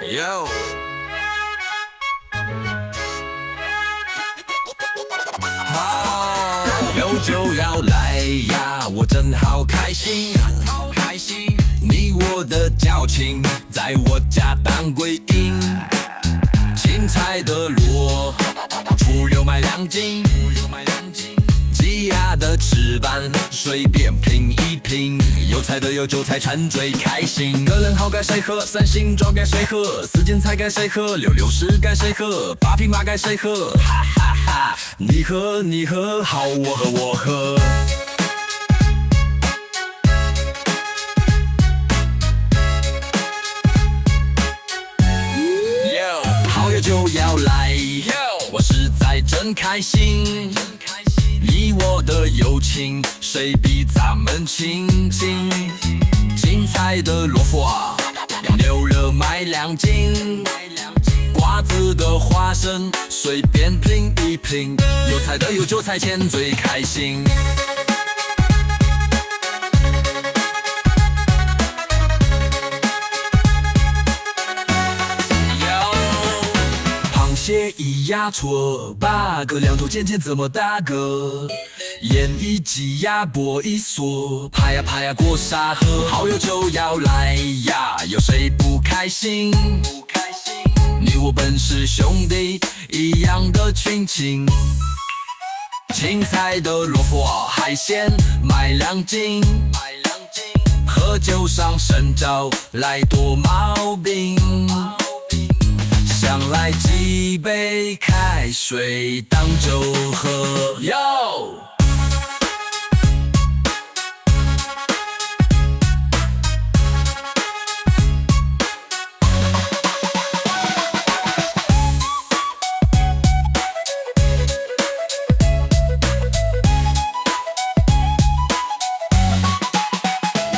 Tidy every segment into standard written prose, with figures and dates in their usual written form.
Yo，好，有酒要来呀，我真好开心，好开心。你我的交情，在我家当归饮，青菜的萝，猪肉买2斤，鸡鸭的翅膀随便拼一拼，有菜的有韭菜馋最开心。个人好该谁喝，3星装该谁喝，4件菜该谁喝，660该谁喝，8瓶马该谁喝，哈哈哈！你喝你喝，好我喝我喝。好友就要来，我实在真开心。你我的友情，谁比咱们亲近？青菜的萝卜，牛肉买2斤，瓜子的花生，随便拼一拼，有菜的有韭菜钱最开心。蟹一鸭戳8个，2头尖尖怎么打个？盐一鸡鸭脖一嗦，拍呀拍呀过沙河。好友就要来呀，有谁不开心？你我本是兄弟，一样的群情。青菜的萝卜海鲜买2斤，喝酒上神招来多毛病。想来几杯开水当酒喝哟。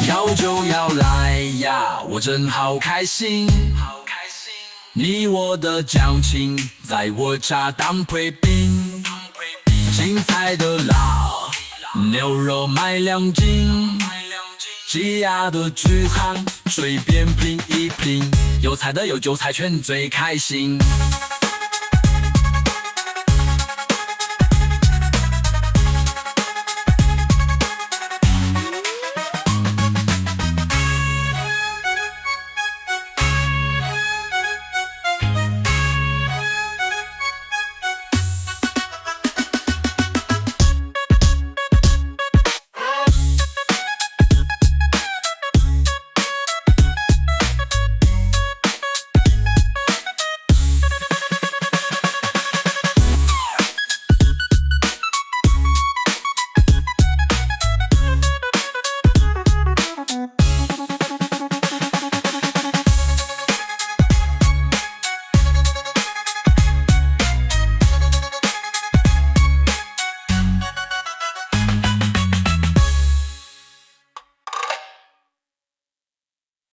要就要来呀，我真好开心。你我的交情，在我家当归饼，青菜的辣，牛肉买2斤，鸡鸭的巨夯，随便拼一拼，有菜的有韭菜全最开心。